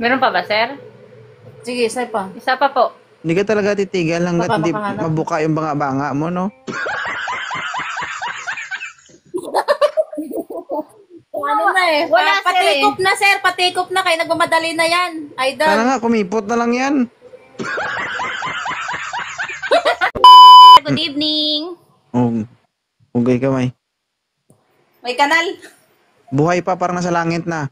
Meron pa ba, sir? Sige, isa pa. Isa pa po. Hindi ka talaga titigil hanggat Baka hindi makahanap. mabuka yung banga-banga mo, no? Ano na eh. Wala, sir, Patikop na, sir. Patikop na. Kaya nagmamadali na yan. Idol. Sana nga, kumipot na lang yan. Good evening. Oh, ugay kamay. May kanal. Buhay pa, parang nasa langit na.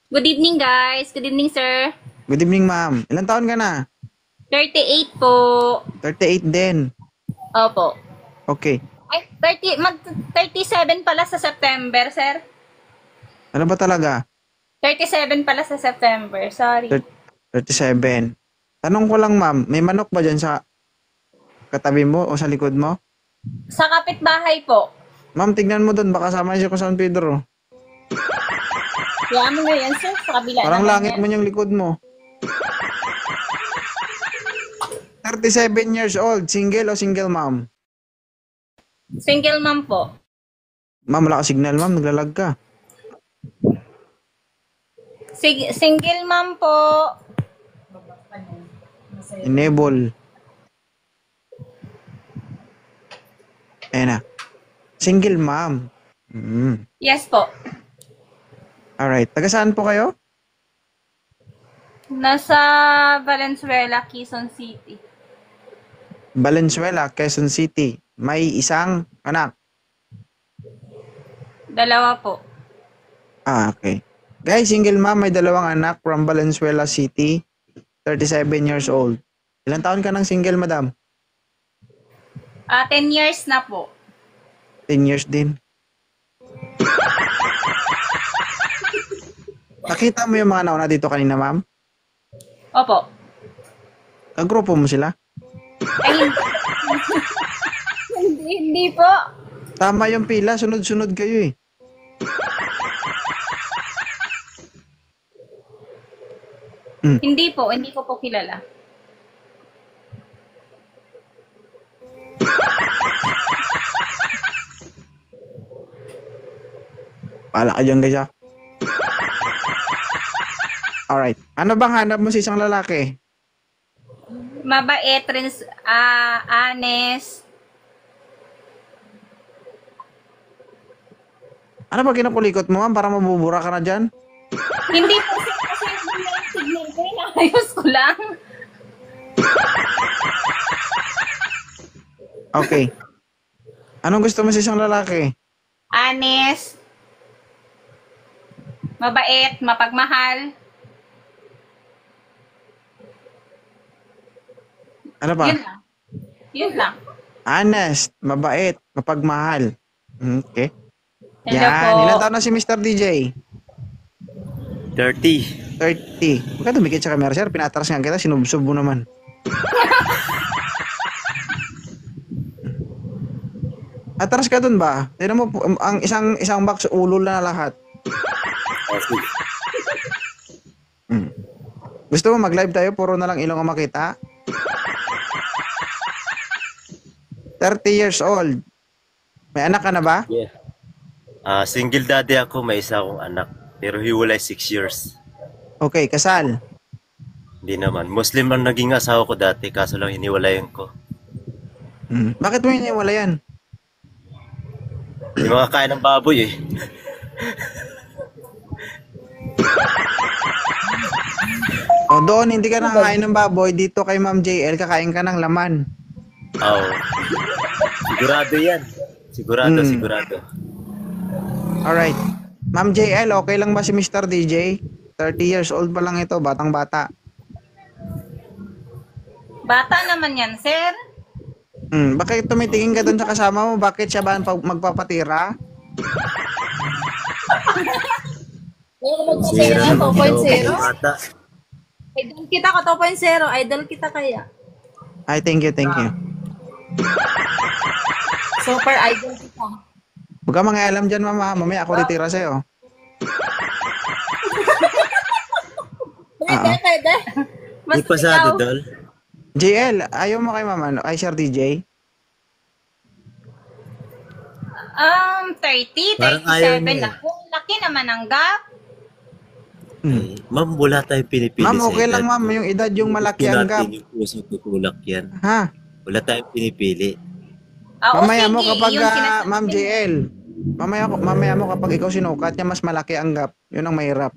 Good evening, guys. Good evening, sir. Good evening, ma'am. Ilan taon ka na? 38 po. 38 din. Opo. Okay. Ay, 37 pala sa September, sir. Ano ba talaga? 37 pala sa September. Sorry. 37. Tanong ko lang, ma'am, may manok ba dyan sa katabi mo o sa likod mo? Sa kapitbahay po. Ma'am, tignan mo doon, baka sama siya ko sa San Pedro. Kaya mo na yan, sir. Sa kabila Parang naman langit yan. mo yung likod mo. 37 years old, single o single, ma'am? Single mom po. Ma'am, wala ka signal, ma'am, naglalag ka. Single mom po. Enable. Ayan na. Single, ma'am. Yes po. Alright. Taga saan po kayo? Nasa Valenzuela, Quezon City. Valenzuela, Quezon City. May isang anak. Dalawa po. Ah, okay. Guys, single ma'am, may dalawang anak from Valenzuela City. 37 years old. Ilang taon ka ng single, madam? 10 years na po. 10 years din. Nakita mo yung mga nauna dito kanina, ma'am? Opo. Kagrupo mo sila? Ay, hindi po. Tama yung pila, sunod-sunod kayo eh. Hindi ko po kilala. Pala ka dyan, guys, ah. Alright. Ano bang hanap mo sa isang lalaki? Mabait, honest. Ano ba kinukulikot mo, ma'am? Para mabubura ka na dyan? Hindi po kasi signal ko, inaayos ko lang. Okay. Anong gusto mo sa isang lalaki? Honest. Mabait, mapagmahal. Ano ba? Yun lang. Yun lang. Honest, mabait, mapagmahal. Okay. Hello Yan. po. Ilan taon na si Mr. DJ? 30. 30. Huwag ka tumikit sa camera, sir. Pinatras nga kita. Sinubsob mo naman. Atras ka dun ba? Tignan mo, ang isang box ulo na lahat. Gusto mo mag-live tayo? Puro na lang ilong ang makita? 30 years old. May anak ka na ba? Yeah. Single daddy ako, may isa akong anak. Pero hiwalay 6 years. Okay, kasal. Hindi naman. Muslim lang naging asawa ko dati, kaso lang hiniwalayan ko. Bakit mo iniwala yan? Yung mga kain ng baboy eh. O doon, hindi ka nakakain ng baboy. Dito kay Ma'am JL, kakain ka ng laman. Oo. Sigurado yan. Sigurado. Alright. Ma'am JL, okay lang ba si Mr. DJ? 30 years old pa lang ito, batang-bata. Bata naman yan, sir. Bakit tumitingin ka doon sa kasama mo? Bakit siya ba magpapatira? Sira naman 2.0. bata. Idol kita ka 2.0. Idol kita kaya. Ay, thank you. Super idol kita. Huwag ka mangialam dyan, mama. Mamaya ako titira sa'yo. Pwede. Di pasado, Dol. JL, ayaw mo kay mama, no? Ay, Sir DJ? 30, Parang ayaw 37 niya na po. Laki malaki naman ang gap. Eh, ma'am, wala tayong pinipili Ma'am, sa okay edad. lang ma'am, yung edad yung malaki Gusto ang gap. natin yung puso tutulak yan. Ha? Wala tayong pinipili. Mamaya mo sige, kapag, yun sinasabi Ma'am ko. JL, mamaya mo kapag ikaw sinukat niya, mas malaki ang gap. Yun ang mahirap.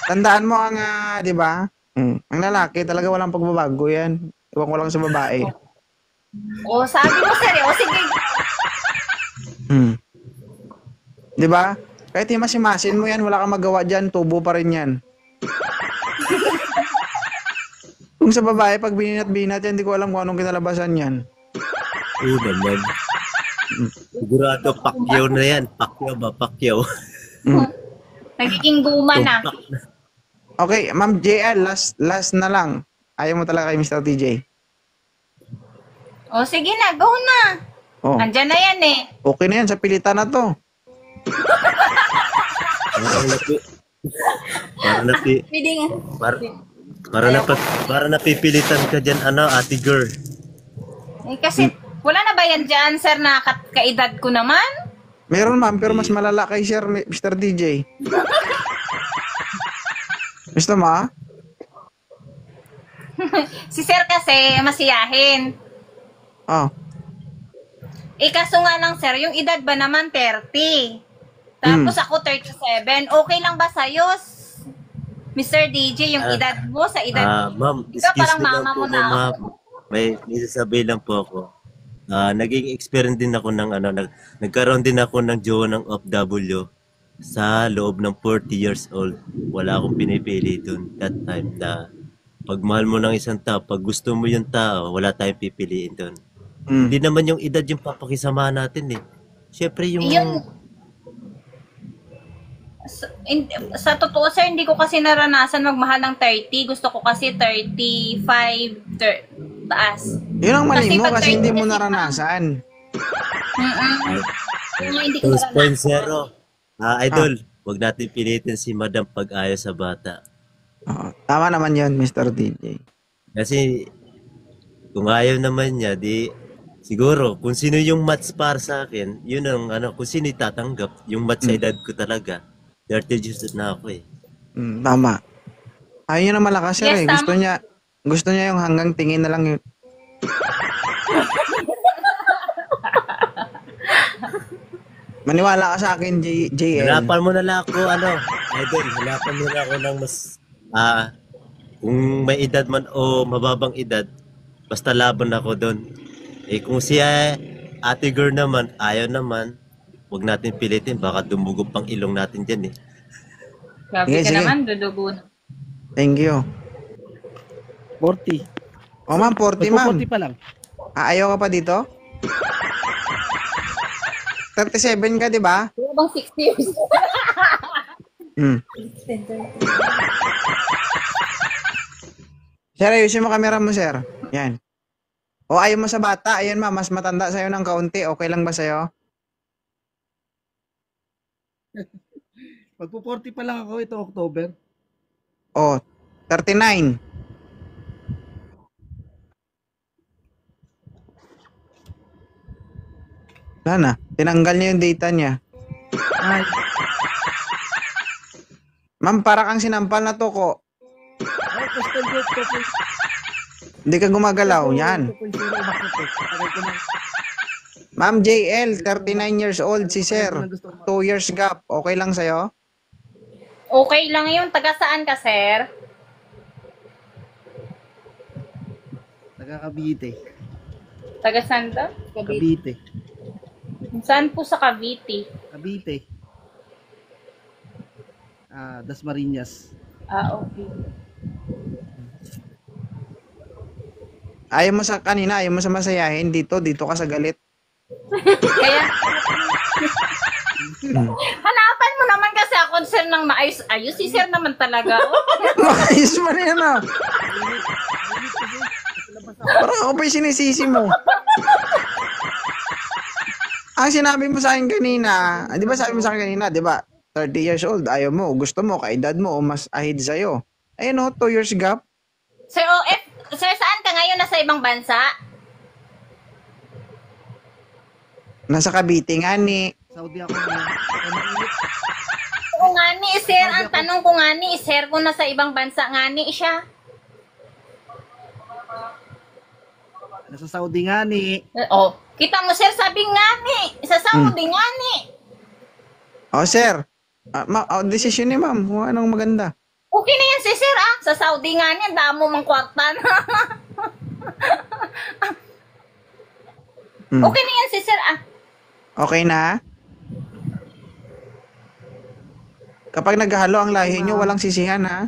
Tandaan mo ang, di ba? Ang lalaki, talaga walang pagbabago yan. Iwan ko lang sa babae. O, sabi mo, sir. O, sige. Di ba? Kahit himas-himasin mo yan, wala kang magawa dyan, tubo pa rin yan. Kung sa babae, pag binat-binat yan, hindi ko alam kung anong kinalabasan yan. Oo naman. Sigurado, pakyaw na yan. Pakyaw ba? Pakyaw. Nagiging guma na. Tumpak na. Okay, Ma'am JL, last na lang. Ayaw mo talaga kay Mr. TJ. O, sige na. Go na. Oh, Andyan na yan eh. okay na yan, sa pilitan na to. Pwede nga. Para napipilitan ka dyan, ate girl. Eh, kasi, wala na ba yan dyan, sir, na kaedad ko naman? Meron ma'am, pero mas malala kay Sir Mr. DJ. Gusto mo ah? Si sir kasi, masiyahin. Oh. Eh, kaso nga lang, sir, yung edad ba naman 30? Tapos ako 37. Okay lang ba sa'yo, Mr. DJ, yung edad mo sa edad mo? Ma'am, Ikaw excuse parang me lang mama po, mo na ma'am. ako. May sasabihin lang po ako. Naging experience din ako ng nagkaroon din ako ng jowa ng OFW sa loob ng 40 years old. Wala akong pinipili doon that time na pag mahal mo ng isang tao, pag gusto mo yung tao, wala tayong pipiliin doon. Hindi naman yung edad yung papakisama natin eh. Siyempre yung... Sa totoo, sir, hindi ko kasi naranasan magmahal ng 30. Gusto ko kasi 35, taas. Yun ang mali Kasi mo pag kasi hindi mo kasi- naranasan. Hindi ko naranasan. 2.0. Idol, wag natin pilitin si Madam pag-ayaw sa bata. Oo, tama naman yun, Mr. DJ. Kasi kung ayaw naman niya, di siguro kung sino yung match para sa akin, yun ang kung sino itatanggap, yung match sa edad ko talaga. 30 years na ako eh. Tama. Ayaw niya na malakas sir Yes, eh. Gusto niya yung hanggang tingin na lang yun. Maniwala ka sa akin, JL. Hanapan mo na lang ako, idol, hanapan mo na ako ng mas, kung may edad man o mababang edad, basta laban ako doon. Eh kung siya, ate girl naman, ayaw naman, wag natin pilitin, baka dumugo pang ilong natin dyan eh. Grabe Sige, ka sige. naman, dudugo na. Thank you. 40. O ma'am, 40 ma'am. 40 pa lang. Ayaw ka pa dito? 37 ka, di ba? Wala bang 60 years? Sir, ayusin mo camera mo, sir. Yan. O ayaw mo sa bata, ayan ma'am, mas matanda sa'yo ng kaunti. Okay lang ba sa'yo? Magpo 40 pa lang ako itong October. O, 39. Wala na. Tinanggal niya yung data niya. Ay, Ma'am, para kang sinampal na toko. postal group ko po. Hindi ka gumagalaw. Yan. 2.0 umakyat eh. Tagal ko na. Ma'am JL, 39 years old si sir. 2 years gap. Okay lang sa'yo? Okay lang yun. Taga saan ka, sir? Taga Cavite. Taga saan to? Cavite. Saan po sa Cavite? Cavite. Dasmariñas. Okay. Ayaw mo sa kanina, ayaw mo sa masayahin. Dito ka sa galit. Kaya, hanapan mo naman kasi ako, sir, ng maayos-ayos. Si sir naman talaga. Makayos mo na yan ah. Parang ako pa yung sinisisi mo. Ang sinabi mo sa akin kanina, di ba sabi mo sa akin kanina, di ba? 30 years old, ayaw mo, gusto mo, kaedad mo, o mas ahead sa'yo. Ayun o, 2 years gap. Sir, sir, saan ka ngayon? Nasa ibang bansa? Nasa Cavite nga ni. Saudi ako ngayon. Kaya mainit. Oo nga ni, sir. Ang tanong ko nga ni, sir, kung nasa ibang bansa nga ni siya. Nasa Saudi nga ni. Oh, kita mo, sir, sabi nga ni. Sa Saudi nga ni. Oh, sir. Desisyon ni ma'am. Kung anong maganda. Okay na yan si sir, ah. Sa Saudi nga ni, ang damo mang kwarta na. Okay na yan si sir, ah. Okay na? Kapag naghahalo ang lahi nyo, walang sisihan, ha?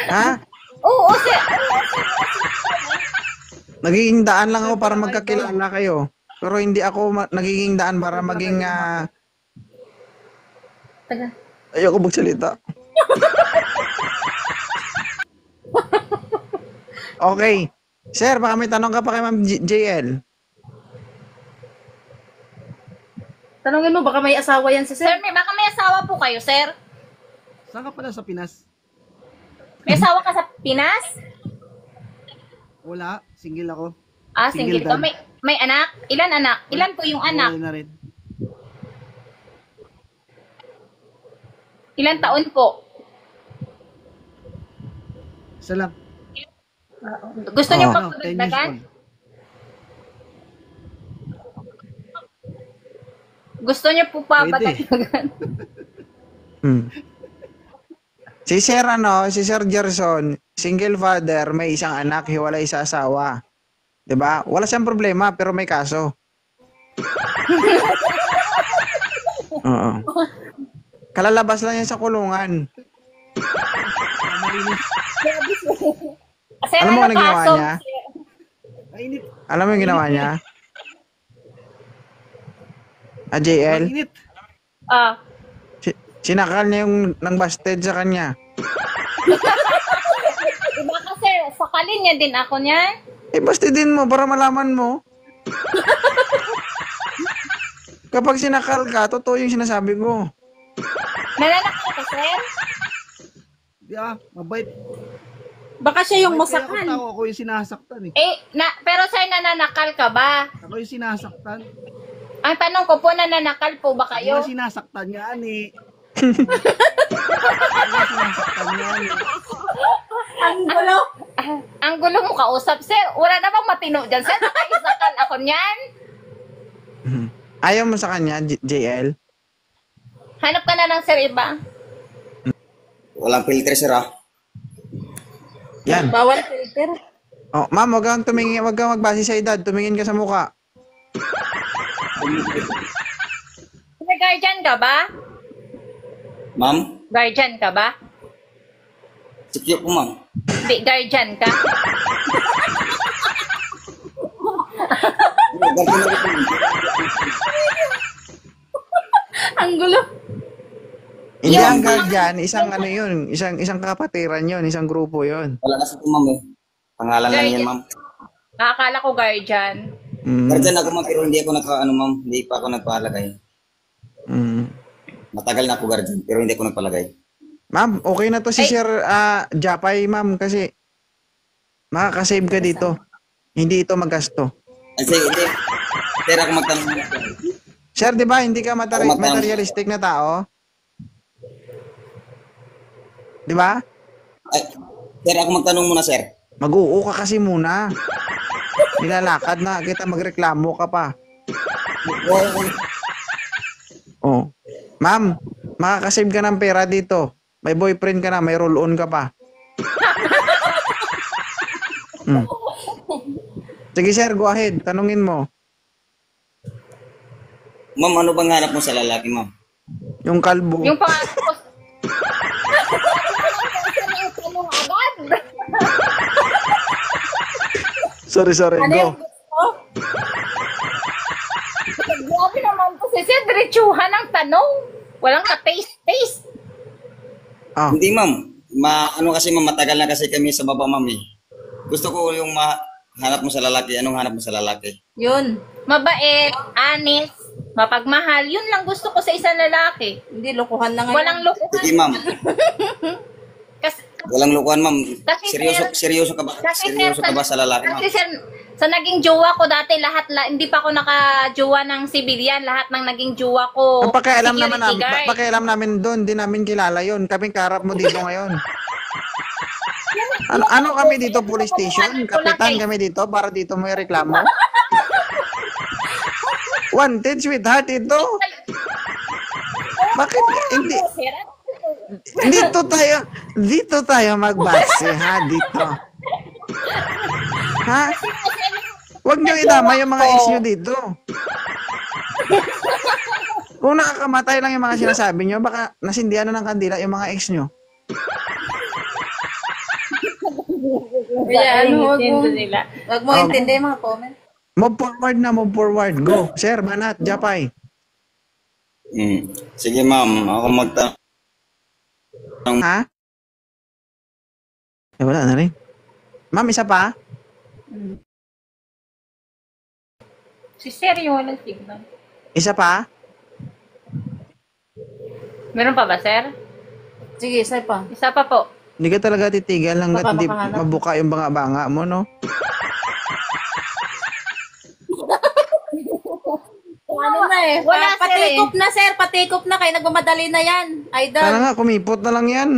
Ha? Oo, sir. Nagiging daan lang ako para magkakilala kayo. Pero hindi ako nagiging daan para maging... Ayoko magsalita. Okay. Sir, baka may tanong ka pa kay Ma'am JL. Tanongin mo, baka may asawa yan si Sir, sir. baka may asawa po kayo, sir. Saan ka pala sa Pinas? May asawa ka sa Pinas? Wala. Single ako. Ah, single ka. dad. May anak? Ilan anak? Ilan po yung anak? Wala na rin. Ilan taon po? Isa lang. Gusto niyo Oh. pa 10 years dagdagan? old. Gusto niyo po pa Pwede. patagdagan? Si Sir Gerson, single father, may isang anak, hiwalay sa asawa. 'Di ba? Wala siyang problema, pero may kaso. Oo. Kalalabas lang yan sa kulungan. Mainit. Sir, Alam mo ano ano ginawa kaso? niya? Mainit. Alam mo yung ginawa niya? JL? Mainit. Ah, Sinakal niya yung nang busted sa kanya. diba ka sir, sakalin niya din ako niyan. Busted din mo para malaman mo. Kapag sinakal ka, totoo yung sinasabi ko. Nananakal ka sir? Di mabait. Baka siya yung Mabait kaya masakan. ako yung sinasaktan eh. Pero sir, nananakal ka ba? Ako yung sinasaktan. Ang tanong ko po, nananakal po ba Ako kayo? yung sinasaktan niya eh. Ako yung sinasaktan niya eh. Ang gulo. Ang gulo mo kausap, sir. Wala na bang matino dyan, sir? Nakaisakal ako niyan. Ayaw mo sa kanya, JL? Hanap ka na ng sir iba. Walang filter, sir, Yan. Bawal filter. Oh, ma'am, wag kang tumingin, wag kang magbase sa edad. Tumingin ka sa mukha. Sir, guardian ka ba? Ma'am? Guardian ka ba? Sikyo po, ma'am. Hindi, guardian ka. Ang gulo. Hindi Yung- ang guardian, isang ano yun, isang kapatiran yun, isang grupo yun. Wala kasi po, ma'am, eh. Pangalan lang yan, ma'am. Nakakala ko guardian. Guardian ako, ma'am, pero hindi ako ma'am. Hindi pa ako nagpalagay. Mm. Matagal na ako guardian, pero hindi ako nagpalagay. Ma'am, okay na to si Sir Japay, ma'am, kasi makakasave ka dito. Hindi ito magasto. Kasi, hindi. Sir, ako magtanong. Sir, di ba, hindi ka Ako matang- materialistic na tao? Di ba? Ay, sir, ako magtanong muna, sir. Mag-uo ka kasi muna. Nilalakad na kita, magreklamo ka pa. Oh. Ma'am, makakasave ka ng pera dito. May boyfriend ka na, may roll-on ka pa. Sige sir, go ahead. Tanungin mo. Ma'am, ano bang hanap mo sa lalaki, ma'am? Yung kalbo. Yung pangalan ko. Tanong agad. Sorry, Ano go. yung gusto? Grabe naman po si sir. Diretsuhan ang tanong. Walang ka-taste. Ah, Hindi, ma'am. Ano kasi, ma'am, matagal na kasi kami sa baba, ma'am, eh. Gusto ko yung hanap mo sa lalaki. Anong hanap mo sa lalaki? Yun. Mabait, honest, mapagmahal. Yun lang gusto ko sa isang lalaki. Hindi, lokohan na ngayon. Walang lokohan. Sige, ma'am. Kasi, Walang lukuhan, ma'am. Kasi, Seryoso ka ba? kasi, Seryoso ka ba sa lalaki, ma'am? Kasi Sa naging jowa ko dati, hindi pa ako naka-jowa ng civilian, lahat ng naging jowa ko, Ang pakialam security naman, guard. pakialam namin doon, di namin kilala yon. Kaming karap mo dito ngayon. Ano kami dito, police station? Kapitan kami dito para dito mo reklamo? Wanted, sweetheart, ito. Bakit hindi? Dito tayo magbase, ha? Dito. Ha? Huwag nyo idama yung mga ex nyo dito. Kung nakakamatay lang yung mga sinasabi nyo, baka nasindihan na ng kandila yung mga ex nyo. Ayan, huwag mo Okay. intindi mga comment. Move forward. Go. Sir, Banat, Japay. Sige ma'am, ako Ha? Eh, wala na rin. Ma'am, isa pa? Si Sir yung walang signal. Isa pa? Meron pa ba, Sir? Sige, isa pa. Isa pa po. Hindi ka talaga titigil hanggat Baka hindi makahanap. mabuka yung banga-banga mo, no? Ano na eh. Wala, Sir, Patikop na, sir. Patikop na. Kaya nagmamadali na yan. Idol. Sana nga, kumipot na lang yan.